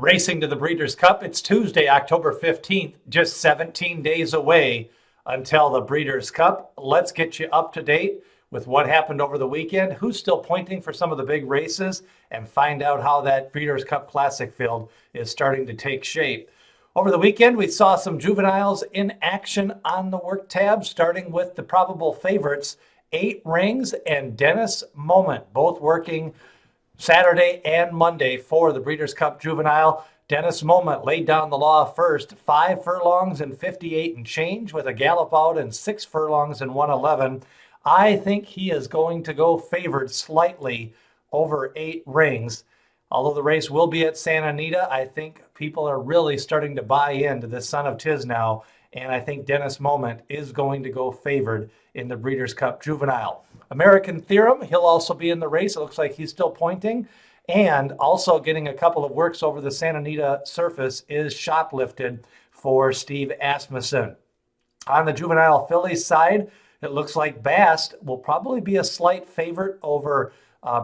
Racing to the Breeders' Cup. It's Tuesday, October 15th, just 17 days away until the Breeders' Cup. Let's get you up to date with what happened over the weekend, who's still pointing for some of the big races, and find out how that Breeders' Cup Classic field is starting to take shape. Over the weekend, we saw some juveniles in action on the work tab, starting with the probable favorites, 8 Rings and Dennis Moment, both working Saturday and Monday for the Breeders' Cup Juvenile. Dennis Moment laid down the law first, 5 furlongs and 58 and change with a gallop out and 6 furlongs and 111. I think he is going to go favored slightly over 8 Rings. Although the race will be at Santa Anita, I think people are really starting to buy into the Son of Tiz now, and I think Dennis Moment is going to go favored in the Breeders' Cup Juvenile. American Theorem, he'll also be in the race. It looks like he's still pointing. And also getting a couple of works over the Santa Anita surface is Shoplifted for Steve Asmussen. On the juvenile fillies side, it looks like Bast will probably be a slight favorite over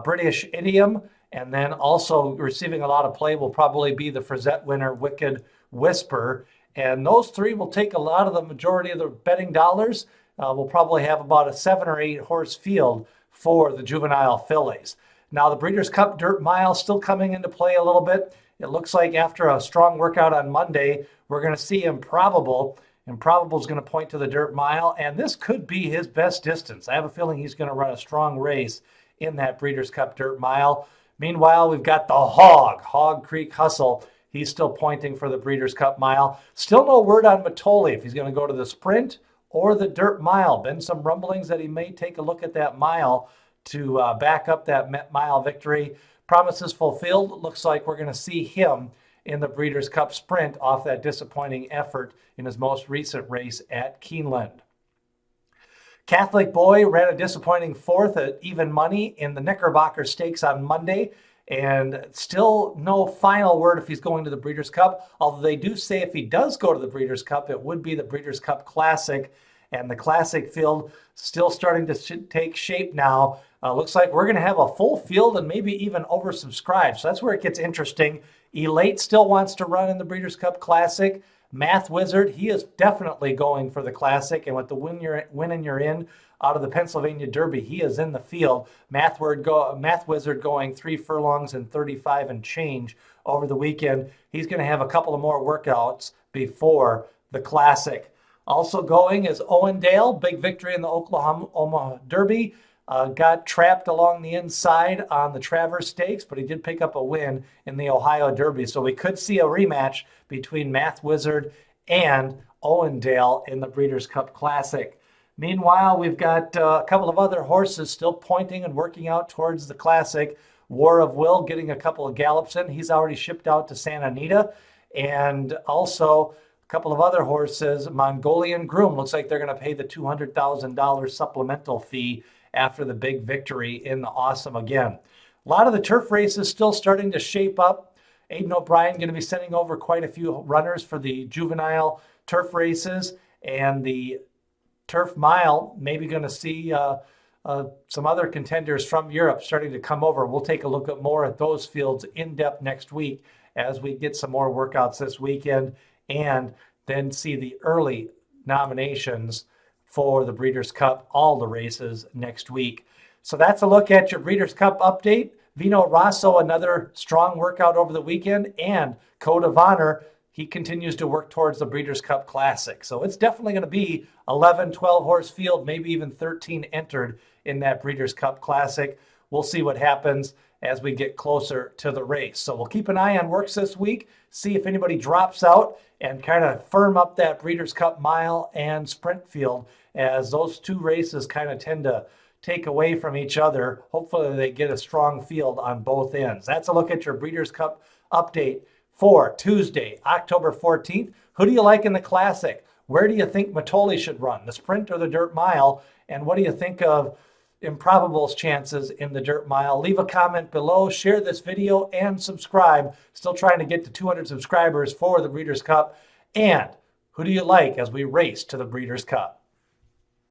British Idiom. And then also receiving a lot of play will probably be the Frizette winner, Wicked Whisper. And those three will take a lot of the majority of the betting dollars. We'll probably have about a 7 or 8 horse field for the juvenile fillies. Now, the Breeders' Cup Dirt Mile still coming into play a little bit. It looks like after a strong workout on Monday, we're going to see Improbable. Improbable is going to point to the Dirt Mile, and this could be his best distance. I have a feeling he's going to run a strong race in that Breeders' Cup Dirt Mile. Meanwhile, we've got the Hog Creek Hustle. He's still pointing for the Breeders' Cup Mile. Still no word on Mitole if he's going to go to the Sprint or the Dirt Mile. Been some rumblings that he may take a look at that mile to back up that mile victory. Promises fulfilled. Looks like we're going to see him in the Breeders' Cup Sprint off that disappointing effort in his most recent race at Keeneland. Catholic Boy ran a disappointing 4th at even money in the Knickerbocker Stakes on Monday. And still no final word if he's going to the Breeders' Cup, although they do say if he does go to the Breeders' Cup, it would be the Breeders' Cup Classic, and the Classic field still starting to take shape now. Looks like we're going to have a full field and maybe even oversubscribed, so that's where it gets interesting. Elate still wants to run in the Breeders' Cup Classic. Math Wizard, he is definitely going for the Classic, and with the win and you're in out of the Pennsylvania Derby, he is in the field. Math Wizard going 3 furlongs and 35 and change over the weekend. He's going to have a couple of more workouts before the Classic. Also going is Owendale, big victory in the Oklahoma Derby. Got trapped along the inside on the Travers Stakes, but he did pick up a win in the Ohio Derby. So we could see a rematch between Math Wizard and Owendale in the Breeders' Cup Classic. Meanwhile, we've got a couple of other horses still pointing and working out towards the Classic. War of Will getting a couple of gallops in. He's already shipped out to Santa Anita. And also a couple of other horses. Mongolian Groom looks like they're going to pay the $200,000 supplemental fee after the big victory in the Awesome Again. A lot of the turf races still starting to shape up. Aidan O'Brien going to be sending over quite a few runners for the juvenile turf races, and the Turf Mile maybe going to see some other contenders from Europe starting to come over. We'll take a look at more at those fields in depth next week as we get some more workouts this weekend and then see the early nominations for the Breeders' Cup, all the races next week. So that's a look at your Breeders' Cup update. Vino Rosso, another strong workout over the weekend, and Code of Honor, he continues to work towards the Breeders' Cup Classic. So it's definitely going to be 11, 12 horse field, maybe even 13 entered in that Breeders' Cup Classic. We'll see what happens as we get closer to the race. So we'll keep an eye on works this week, see if anybody drops out, and kind of firm up that Breeders' Cup Mile and Sprint field, as those two races kind of tend to take away from each other. Hopefully they get a strong field on both ends. That's a look at your Breeders' Cup update for Tuesday, October 14th. Who do you like in the Classic? Where do you think Mitole should run, the Sprint or the Dirt Mile? And what do you think of Improbable's chances in the Dirt Mile? Leave a comment below, share this video, and subscribe. Still trying to get to 200 subscribers for the Breeders' Cup. And who do you like as we race to the Breeders' Cup?